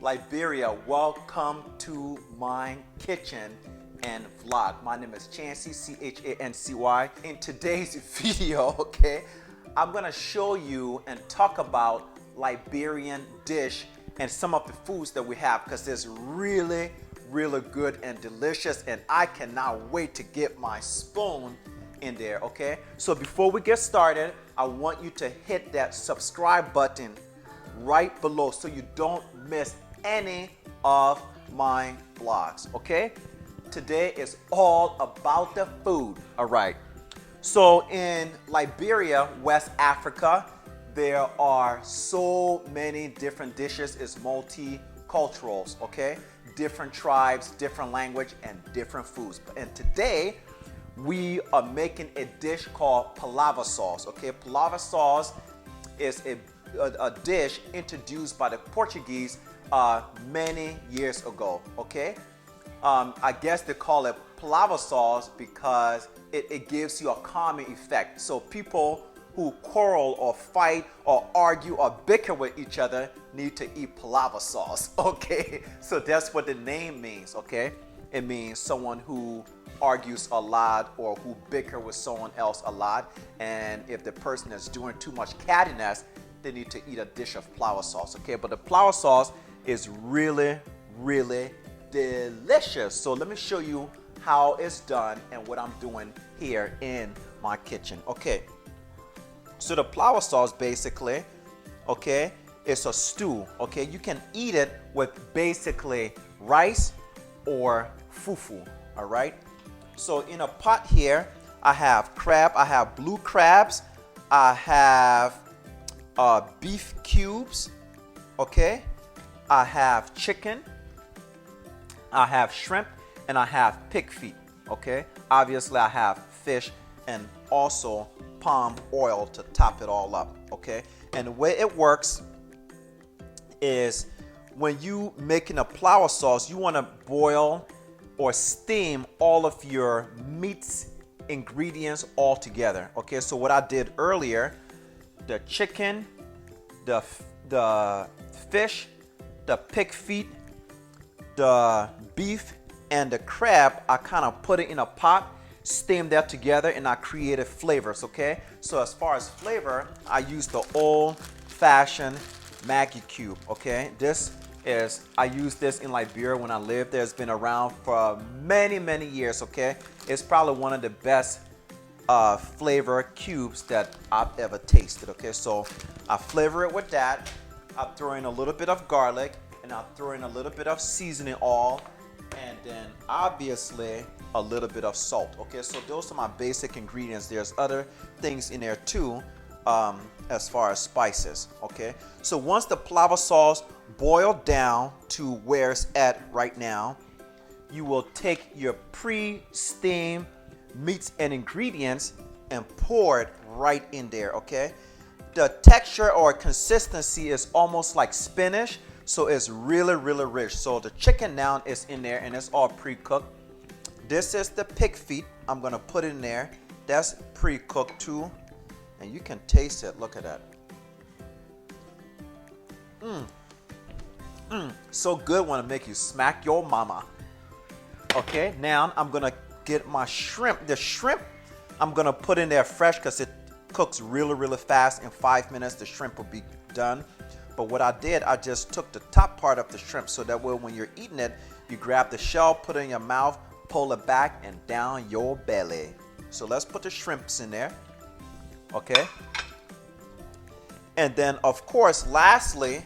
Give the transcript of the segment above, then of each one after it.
Liberia. Welcome to my kitchen and vlog. My name is Chancy, Chancy. In today's video, okay, I'm gonna show you and talk about Liberian dish and some of the foods that we have, because it's really good and delicious, and I cannot wait to get my spoon in there. Okay, so before we get started, I want you to hit that subscribe button right below so you don't miss any of my vlogs. Okay, today is all about the food. All right, so in Liberia, West Africa, there are so many different dishes. It's multicultural, okay, different tribes, different language, and different foods. And today we are making a dish called palaver sauce. Okay, palaver sauce is a dish introduced by the Portuguese many years ago. Okay, I guess they call it palaver sauce because it gives you a calming effect. So people who quarrel or fight or argue or bicker with each other need to eat palaver sauce. Okay, so that's what the name means. Okay, it means someone who argues a lot or who bicker with someone else a lot, and if the person is doing too much cattiness, they need to eat a dish of palaver sauce. Okay, but the palaver sauce is really delicious. So let me show you how it's done and what I'm doing here in my kitchen. Okay, so the palaver sauce basically, okay, it's a stew. Okay, you can eat it with basically rice or fufu. All right, so in a pot here, I have crab, I have blue crabs, I have beef cubes, okay, I have chicken, I have shrimp, and I have pig feet. Okay, obviously I have fish and also palm oil to top it all up. Okay, and the way it works is when you making a palaver sauce, you want to boil or steam all of your meats ingredients all together. Okay, so what I did earlier, the chicken, the fish, the pig feet, the beef, and the crab, I kind of put it in a pot, steam that together, and I created flavors. Okay, so as far as flavor, I use the old-fashioned Maggi cube. Okay, I used this in Liberia when I lived there. It's been around for many years. Okay, it's probably one of the best flavor cubes that I've ever tasted. Okay, so I flavor it with that. I throw in a little bit of garlic, and I throw in a little bit of seasoning oil, and then obviously a little bit of salt. Okay, so those are my basic ingredients. There's other things in there too, as far as spices. Okay, so once the palaver sauce boiled down to where it's at right now, you will take your pre-steamed meats and ingredients and pour it right in there. Okay, the texture or consistency is almost like spinach, so it's really rich. So the chicken now is in there and it's all pre-cooked. This is the pig feet. I'm gonna put it in there. That's pre-cooked too, and you can taste it. Look at that. So good, want to make you smack your mama. Okay, now I'm gonna get my shrimp. The shrimp I'm gonna put in there fresh because it cooks really fast. In 5 minutes the shrimp will be done. But what I did, I just took the top part of the shrimp so that way when you're eating it, you grab the shell, put it in your mouth, pull it back, and down your belly. So let's put the shrimps in there. Okay, and then of course lastly,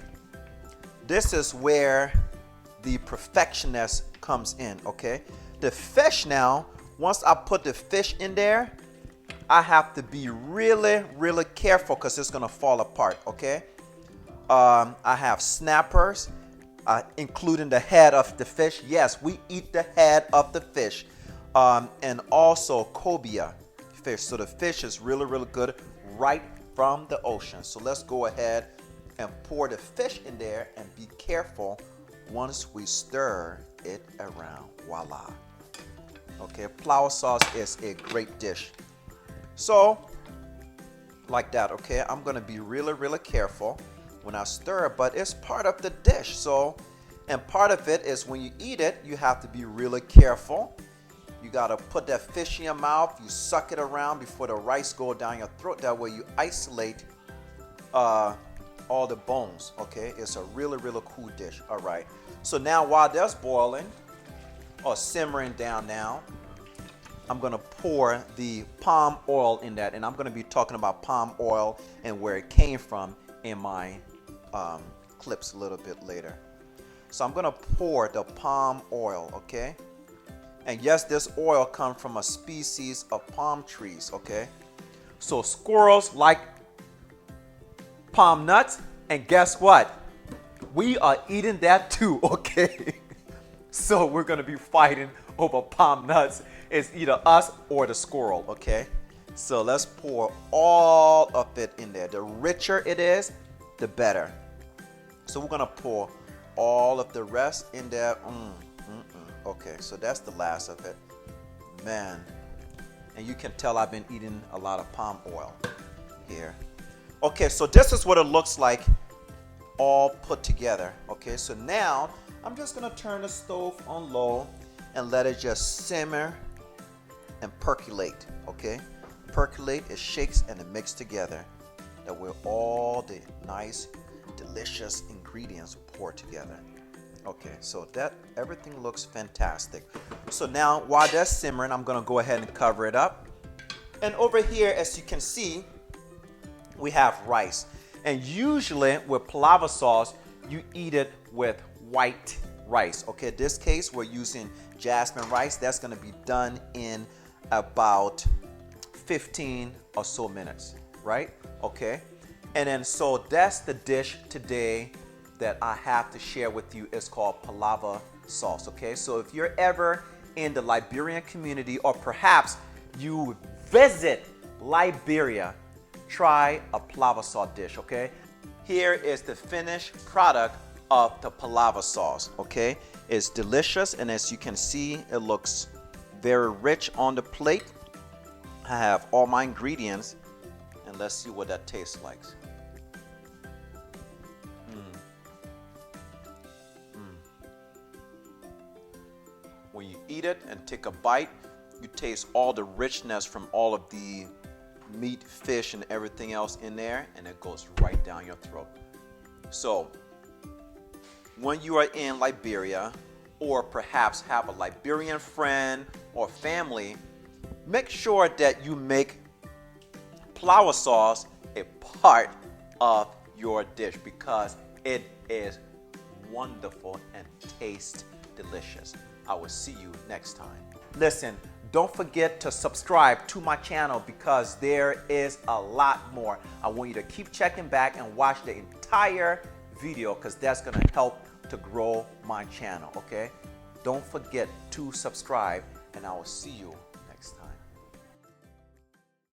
this is where the perfectionist comes in. Okay, the fish now, once I put the fish in there, I have to be really careful because it's gonna fall apart. Okay, I have snappers, including the head of the fish. Yes, we eat the head of the fish, and also cobia fish. So the fish is really good right from the ocean. So let's go ahead and pour the fish in there, and be careful once we stir it around. Voila. Okay, palaver sauce is a great dish. So like that. Okay, I'm gonna be really careful when I stir it, but it's part of the dish, so And part of it is when you eat it, you have to be really careful. You gotta put that fish in your mouth, you suck it around before the rice go down your throat. That way you isolate all the bones, okay? It's a really, really cool dish, all right. So now while that's boiling or simmering down now, I'm gonna pour the palm oil in that, and I'm gonna be talking about palm oil and where it came from in my clips a little bit later. So I'm gonna pour the palm oil, okay? And yes, this oil comes from a species of palm trees, okay? So squirrels like palm nuts, and guess what? We are eating that too, okay? So we're gonna be fighting over palm nuts. It's either us or the squirrel, okay? So let's pour all of it in there. The richer it is, the better. So we're gonna pour all of the rest in there. Okay, so that's the last of it. Man, and you can tell I've been eating a lot of palm oil here. Okay, so this is what it looks like all put together. Okay, so now I'm just gonna turn the stove on low and let it just simmer and percolate. Okay, percolate, it shakes and it mixes together. That way all the nice, delicious ingredients pour together. Okay, so that everything looks fantastic. So now while that's simmering, I'm gonna go ahead and cover it up. And over here, as you can see, we have rice. And usually with palaver sauce, you eat it with white rice. Okay, in this case, we're using jasmine rice. That's gonna be done in about 15 or so minutes, right? Okay, and then so that's the dish today that I have to share with you. Is called palaver sauce, okay? So if you're ever in the Liberian community, or perhaps you visit Liberia, try a palaver sauce dish, okay? Here is the finished product of the palaver sauce, okay? It's delicious, and as you can see, it looks very rich on the plate. I have all my ingredients, and let's see what that tastes like. When you eat it and take a bite, you taste all the richness from all of the meat, fish, and everything else in there, and it goes right down your throat. So when you are in Liberia, or perhaps have a Liberian friend or family, make sure that you make palaver sauce a part of your dish, because it is wonderful and tastes delicious. I will see you next time. Listen, don't forget to subscribe to my channel, because there is a lot more. I want you to keep checking back and watch the entire video, because that's going to help to grow my channel, okay? Don't forget to subscribe, and I will see you next time.